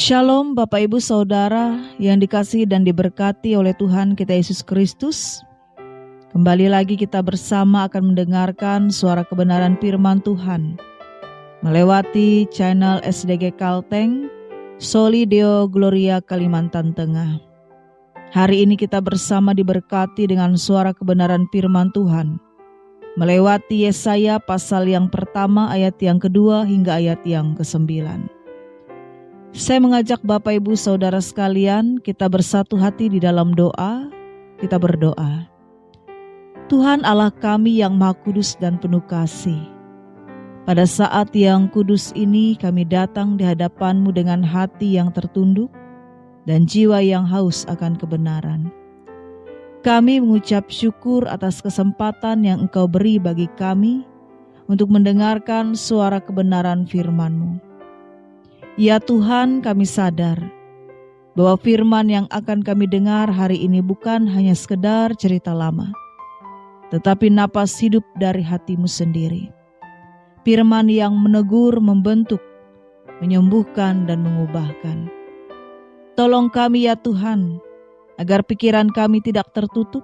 Shalom Bapak Ibu Saudara yang dikasihi dan diberkati oleh Tuhan kita Yesus Kristus. Kembali lagi kita bersama akan mendengarkan suara kebenaran firman Tuhan melewati channel SDG Kalteng, Soli Deo Gloria Kalimantan Tengah. Hari ini kita bersama diberkati dengan suara kebenaran firman Tuhan melewati Yesaya pasal yang pertama ayat yang kedua hingga ayat yang ke-9. Saya mengajak Bapak Ibu Saudara sekalian, kita bersatu hati di dalam doa, kita berdoa. Tuhan Allah kami yang Maha Kudus dan penuh kasih, pada saat yang kudus ini kami datang di hadapan-Mu dengan hati yang tertunduk dan jiwa yang haus akan kebenaran. Kami mengucap syukur atas kesempatan yang Engkau beri bagi kami untuk mendengarkan suara kebenaran firman-Mu. Ya Tuhan, kami sadar bahwa firman yang akan kami dengar hari ini bukan hanya sekedar cerita lama, tetapi napas hidup dari hati-Mu sendiri. Firman yang menegur, membentuk, menyembuhkan, dan mengubahkan. Tolong kami ya Tuhan, agar pikiran kami tidak tertutup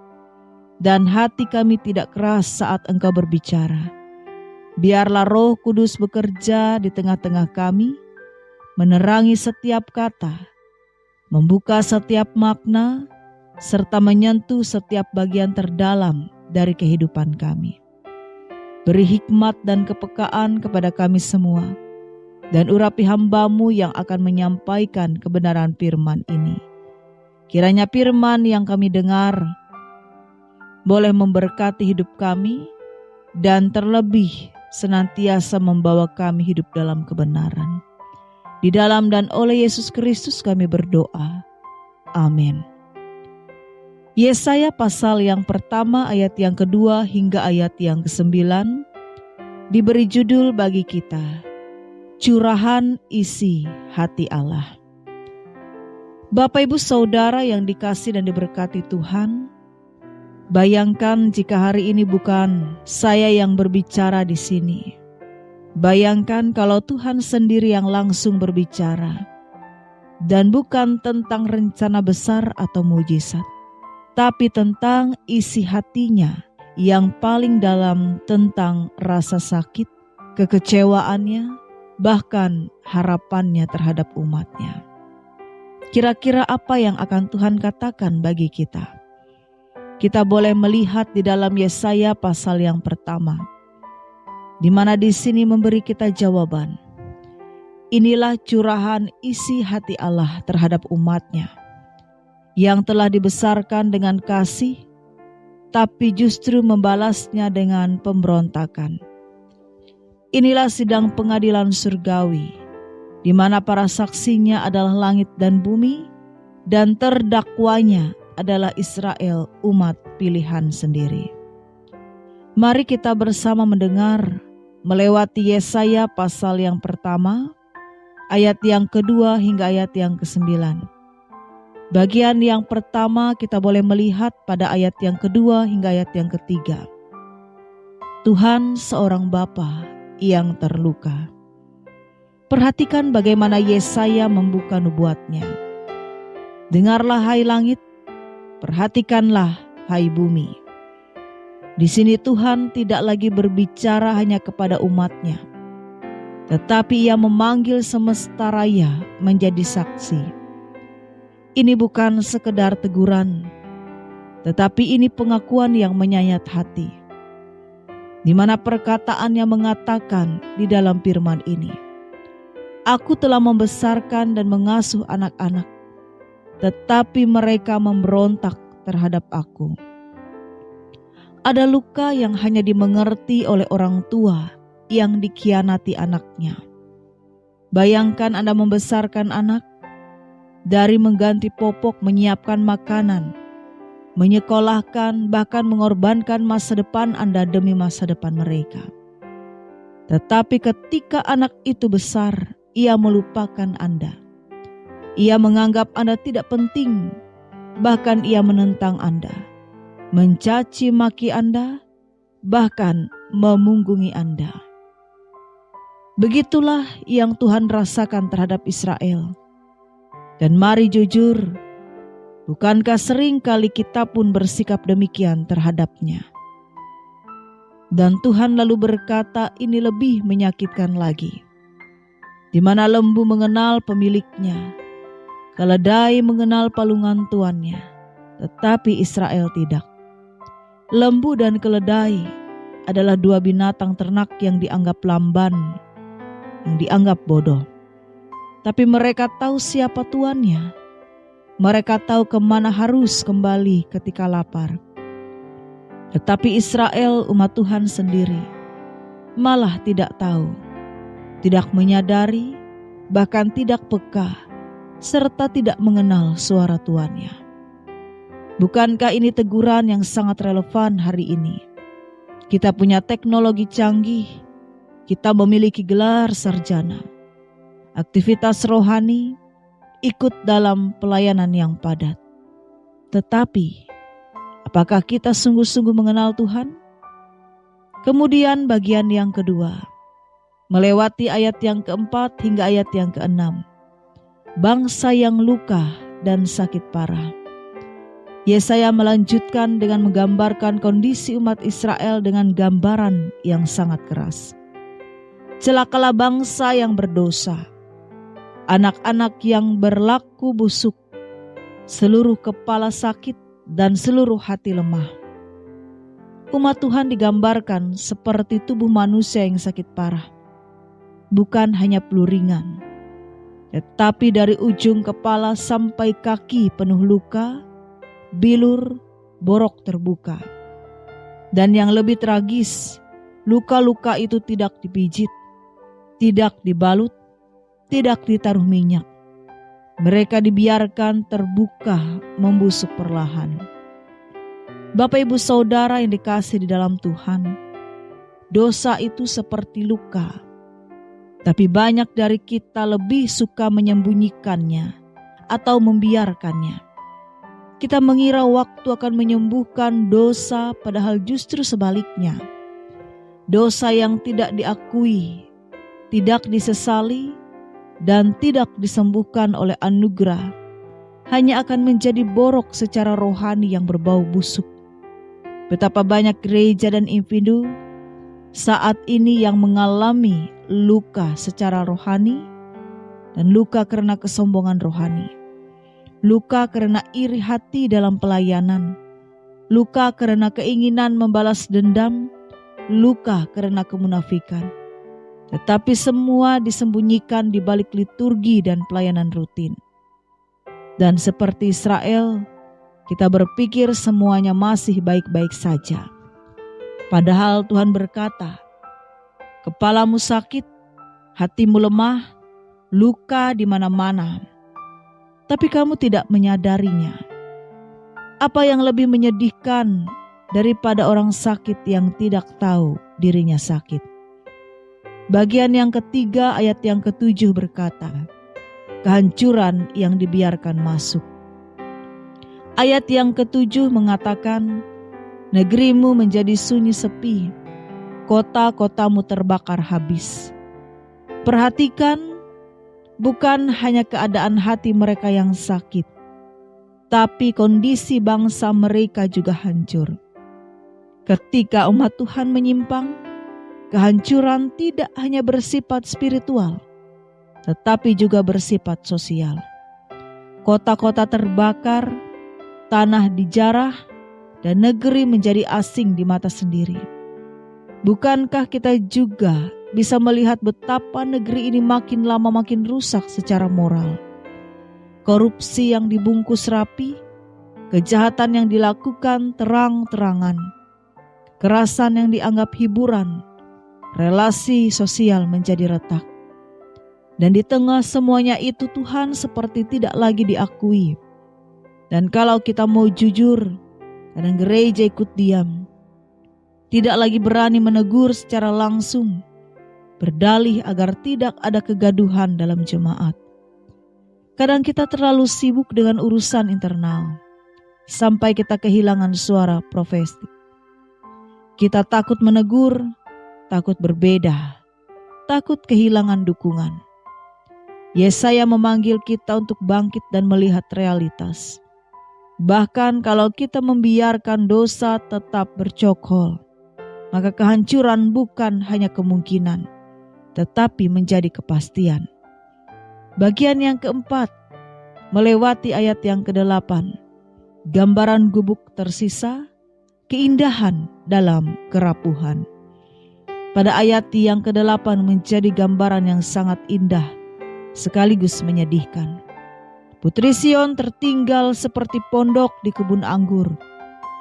dan hati kami tidak keras saat Engkau berbicara. Biarlah Roh Kudus bekerja di tengah-tengah kami, menerangi setiap kata, membuka setiap makna, serta menyentuh setiap bagian terdalam dari kehidupan kami. Beri hikmat dan kepekaan kepada kami semua, dan urapi hamba-Mu yang akan menyampaikan kebenaran firman ini. Kiranya firman yang kami dengar boleh memberkati hidup kami, dan terlebih senantiasa membawa kami hidup dalam kebenaran. Di dalam dan oleh Yesus Kristus kami berdoa. Amin. Yesaya pasal yang pertama ayat yang kedua hingga ayat yang ke-9 diberi judul bagi kita, Curahan Isi Hati Allah. Bapak Ibu Saudara yang dikasihi dan diberkati Tuhan, bayangkan jika hari ini bukan saya yang berbicara di sini. Bayangkan kalau Tuhan sendiri yang langsung berbicara, dan bukan tentang rencana besar atau mujizat, tapi tentang isi hatinya yang paling dalam, tentang rasa sakit, kekecewaannya, bahkan harapannya terhadap umatnya. Kira-kira apa yang akan Tuhan katakan bagi kita? Kita boleh melihat di dalam Yesaya pasal yang pertama, di mana di sini memberi kita jawaban. Inilah curahan isi hati Allah terhadap umatnya, yang telah dibesarkan dengan kasih, tapi justru membalasnya dengan pemberontakan. Inilah sidang pengadilan surgawi, di mana para saksinya adalah langit dan bumi, dan terdakwanya adalah Israel, umat pilihan sendiri. Mari kita bersama mendengar melewati Yesaya pasal yang pertama, ayat yang kedua hingga ayat yang ke-9. Bagian yang pertama kita boleh melihat pada ayat yang kedua hingga ayat yang ketiga. Tuhan seorang Bapa yang terluka. Perhatikan bagaimana Yesaya membuka nubuatnya. Dengarlah hai langit, perhatikanlah hai bumi. Di sini Tuhan tidak lagi berbicara hanya kepada umatnya, tetapi Ia memanggil semesta raya menjadi saksi. Ini bukan sekedar teguran, tetapi ini pengakuan yang menyayat hati, di mana perkataannya mengatakan di dalam firman ini, Aku telah membesarkan dan mengasuh anak-anak, tetapi mereka memberontak terhadap Aku. Ada luka yang hanya dimengerti oleh orang tua yang dikhianati anaknya. Bayangkan Anda membesarkan anak, dari mengganti popok, menyiapkan makanan, menyekolahkan, bahkan mengorbankan masa depan Anda demi masa depan mereka. Tetapi ketika anak itu besar, ia melupakan Anda. Ia menganggap Anda tidak penting, bahkan ia menentang Anda, mencaci maki Anda, bahkan memunggungi Anda. Begitulah yang Tuhan rasakan terhadap Israel. Dan mari jujur, bukankah sering kali kita pun bersikap demikian terhadapnya? Dan Tuhan lalu berkata, ini lebih menyakitkan lagi. Di mana lembu mengenal pemiliknya, keledai mengenal palungan tuannya, tetapi Israel tidak. Lembu dan keledai adalah dua binatang ternak yang dianggap lamban, yang dianggap bodoh. Tapi mereka tahu siapa tuannya. Mereka tahu kemana harus kembali ketika lapar. Tetapi Israel, umat Tuhan sendiri, malah tidak tahu, tidak menyadari, bahkan tidak peka, serta tidak mengenal suara tuannya. Bukankah ini teguran yang sangat relevan hari ini? Kita punya teknologi canggih, kita memiliki gelar sarjana, aktivitas rohani, ikut dalam pelayanan yang padat. Tetapi, apakah kita sungguh-sungguh mengenal Tuhan? Kemudian bagian yang kedua, melewati ayat yang keempat hingga ayat yang keenam. Bangsa yang luka dan sakit parah. Yesaya melanjutkan dengan menggambarkan kondisi umat Israel dengan gambaran yang sangat keras. Celakalah bangsa yang berdosa, anak-anak yang berlaku busuk, seluruh kepala sakit dan seluruh hati lemah. Umat Tuhan digambarkan seperti tubuh manusia yang sakit parah. Bukan hanya flu ringan, tetapi dari ujung kepala sampai kaki penuh luka, bilur, borok terbuka. Dan yang lebih tragis, luka-luka itu tidak dipijit, tidak dibalut, tidak ditaruh minyak. Mereka dibiarkan terbuka, membusuk perlahan. Bapak Ibu Saudara yang dikasihi di dalam Tuhan, dosa itu seperti luka. Tapi banyak dari kita lebih suka menyembunyikannya atau membiarkannya. Kita mengira waktu akan menyembuhkan dosa, padahal justru sebaliknya. Dosa yang tidak diakui, tidak disesali, dan tidak disembuhkan oleh anugerah, hanya akan menjadi borok secara rohani yang berbau busuk. Betapa banyak gereja dan individu saat ini yang mengalami luka secara rohani dan luka karena kesombongan rohani. Luka karena iri hati dalam pelayanan, luka karena keinginan membalas dendam, luka karena kemunafikan. Tetapi semua disembunyikan di balik liturgi dan pelayanan rutin. Dan seperti Israel, kita berpikir semuanya masih baik-baik saja. Padahal Tuhan berkata, kepalamu sakit, hatimu lemah, luka di mana-mana. Tapi kamu tidak menyadarinya. Apa yang lebih menyedihkan daripada orang sakit yang tidak tahu dirinya sakit? Bagian yang ketiga ayat yang ketujuh berkata, kehancuran yang dibiarkan masuk. Ayat yang ketujuh mengatakan, negerimu menjadi sunyi sepi, kota-kotamu terbakar habis. Perhatikan, bukan hanya keadaan hati mereka yang sakit, tapi kondisi bangsa mereka juga hancur. Ketika umat Tuhan menyimpang, kehancuran tidak hanya bersifat spiritual, tetapi juga bersifat sosial. Kota-kota terbakar, tanah dijarah, dan negeri menjadi asing di mata sendiri. Bukankah kita juga bisa melihat betapa negeri ini makin lama makin rusak secara moral? Korupsi yang dibungkus rapi, kejahatan yang dilakukan terang-terangan, kekerasan yang dianggap hiburan, relasi sosial menjadi retak. Dan di tengah semuanya itu Tuhan seperti tidak lagi diakui. Dan kalau kita mau jujur, kadang gereja ikut diam. Tidak lagi berani menegur secara langsung, berdalih agar tidak ada kegaduhan dalam jemaat. Kadang kita terlalu sibuk dengan urusan internal, sampai kita kehilangan suara profetik. Kita takut menegur, takut berbeda, takut kehilangan dukungan. Yesaya memanggil kita untuk bangkit dan melihat realitas. Bahkan kalau kita membiarkan dosa tetap bercokol, maka kehancuran bukan hanya kemungkinan, tetapi menjadi kepastian. Bagian yang keempat, melewati ayat yang ke-8, gambaran gubuk tersisa, keindahan dalam kerapuhan. Pada ayat yang ke-8 menjadi gambaran yang sangat indah, sekaligus menyedihkan. Putri Sion tertinggal seperti pondok di kebun anggur,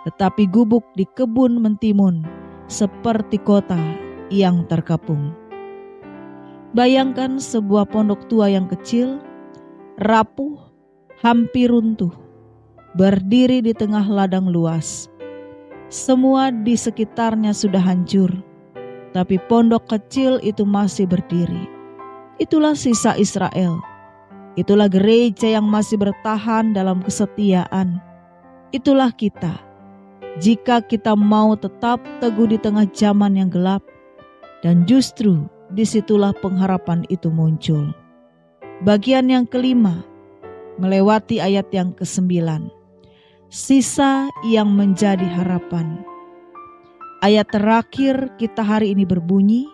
tetapi gubuk di kebun mentimun seperti kota yang terkepung. Bayangkan sebuah pondok tua yang kecil, rapuh, hampir runtuh, berdiri di tengah ladang luas. Semua di sekitarnya sudah hancur, tapi pondok kecil itu masih berdiri. Itulah sisa Israel. Itulah gereja yang masih bertahan dalam kesetiaan. Itulah kita. Jika kita mau tetap teguh di tengah zaman yang gelap, dan justru disitulah pengharapan itu muncul. Bagian yang kelima, melewati ayat yang ke-9. Sisa yang menjadi harapan. Ayat terakhir kita hari ini berbunyi,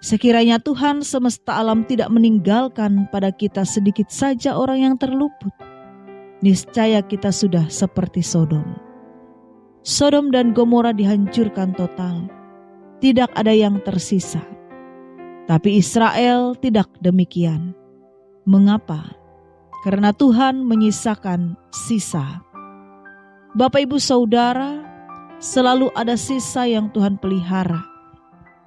sekiranya Tuhan semesta alam tidak meninggalkan pada kita sedikit saja orang yang terluput, niscaya kita sudah seperti Sodom. Sodom dan Gomora dihancurkan total, tidak ada yang tersisa. Tapi Israel tidak demikian. Mengapa? Karena Tuhan menyisakan sisa. Bapak Ibu Saudara, selalu ada sisa yang Tuhan pelihara.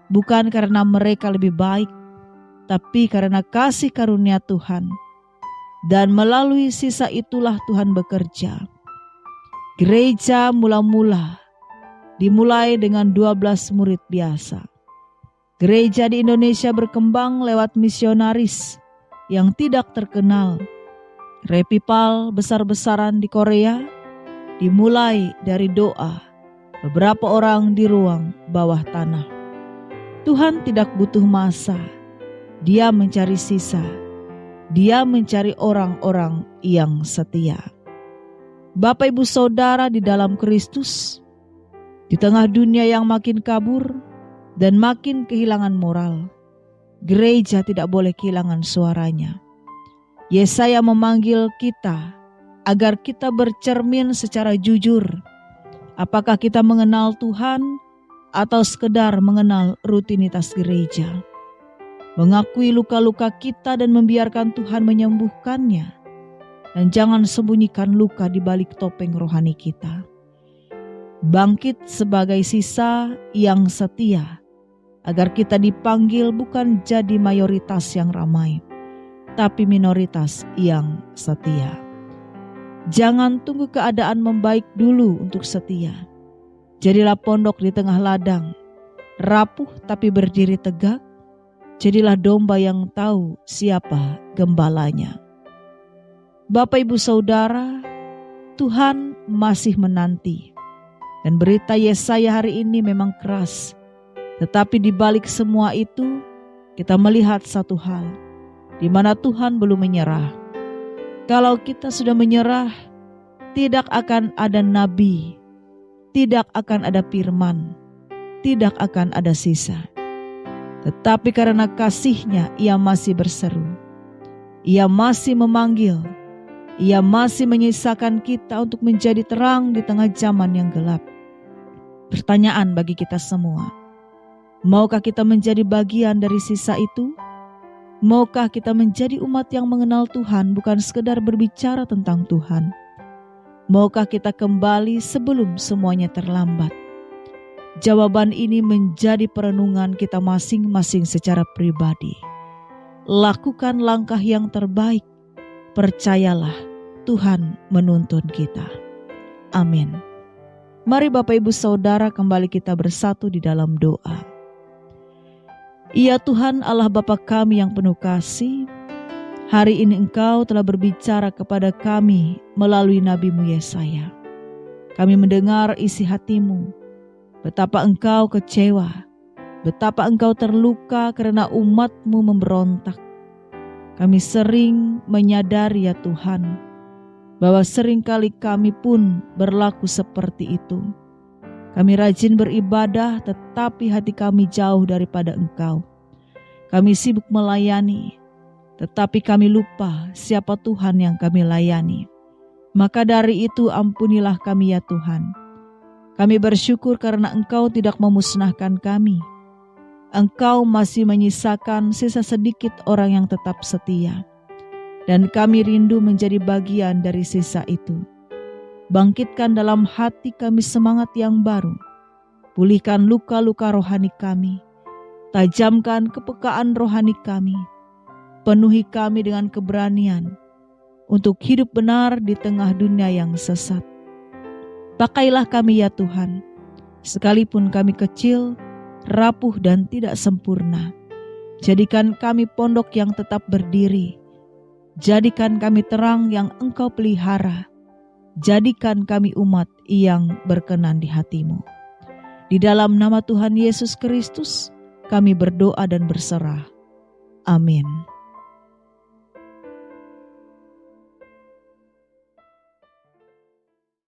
Bukan karena mereka lebih baik, tapi karena kasih karunia Tuhan. Dan melalui sisa itulah Tuhan bekerja. Gereja mula-mula dimulai dengan 12 murid biasa. Gereja di Indonesia berkembang lewat misionaris yang tidak terkenal. Revival besar-besaran di Korea dimulai dari doa beberapa orang di ruang bawah tanah. Tuhan tidak butuh masa, Dia mencari sisa, Dia mencari orang-orang yang setia. Bapak Ibu Saudara di dalam Kristus, di tengah dunia yang makin kabur dan makin kehilangan moral, gereja tidak boleh kehilangan suaranya. Yesaya memanggil kita agar kita bercermin secara jujur. Apakah kita mengenal Tuhan atau sekedar mengenal rutinitas gereja? Mengakui luka-luka kita dan membiarkan Tuhan menyembuhkannya. Dan jangan sembunyikan luka di balik topeng rohani kita. Bangkit sebagai sisa yang setia, agar kita dipanggil bukan jadi mayoritas yang ramai, tapi minoritas yang setia. Jangan tunggu keadaan membaik dulu untuk setia. Jadilah pondok di tengah ladang, rapuh tapi berdiri tegak. Jadilah domba yang tahu siapa gembalanya. Bapak Ibu Saudara, Tuhan masih menanti. Dan berita Yesaya hari ini memang keras. Tetapi di balik semua itu, kita melihat satu hal, di mana Tuhan belum menyerah. Kalau kita sudah menyerah, tidak akan ada nabi, tidak akan ada firman, tidak akan ada sisa. Tetapi karena kasih-Nya, Ia masih berseru. Ia masih memanggil. Ia masih menyisakan kita untuk menjadi terang di tengah zaman yang gelap. Pertanyaan bagi kita semua, maukah kita menjadi bagian dari sisa itu? Maukah kita menjadi umat yang mengenal Tuhan, bukan sekedar berbicara tentang Tuhan? Maukah kita kembali sebelum semuanya terlambat? Jawaban ini menjadi perenungan kita masing-masing secara pribadi. Lakukan langkah yang terbaik. Percayalah, Tuhan menuntun kita. Amin. Mari Bapak Ibu Saudara kembali kita bersatu di dalam doa. Ya Tuhan Allah Bapa kami yang penuh kasih, hari ini Engkau telah berbicara kepada kami melalui Nabi-Mu Yesaya. Kami mendengar isi hati-Mu, betapa Engkau kecewa, betapa Engkau terluka karena umat-Mu memberontak. Kami sering menyadari ya Tuhan, bahwa seringkali kami pun berlaku seperti itu. Kami rajin beribadah, tetapi hati kami jauh daripada Engkau. Kami sibuk melayani, tetapi kami lupa siapa Tuhan yang kami layani. Maka dari itu ampunilah kami ya Tuhan. Kami bersyukur karena Engkau tidak memusnahkan kami. Engkau masih menyisakan sisa sedikit orang yang tetap setia. Dan kami rindu menjadi bagian dari sisa itu. Bangkitkan dalam hati kami semangat yang baru. Pulihkan luka-luka rohani kami. Tajamkan kepekaan rohani kami. Penuhi kami dengan keberanian untuk hidup benar di tengah dunia yang sesat. Pakailah kami ya Tuhan, sekalipun kami kecil, rapuh dan tidak sempurna. Jadikan kami pondok yang tetap berdiri. Jadikan kami terang yang Engkau pelihara. Jadikan kami umat yang berkenan di hati-Mu. Di dalam nama Tuhan Yesus Kristus, kami berdoa dan berserah. Amin.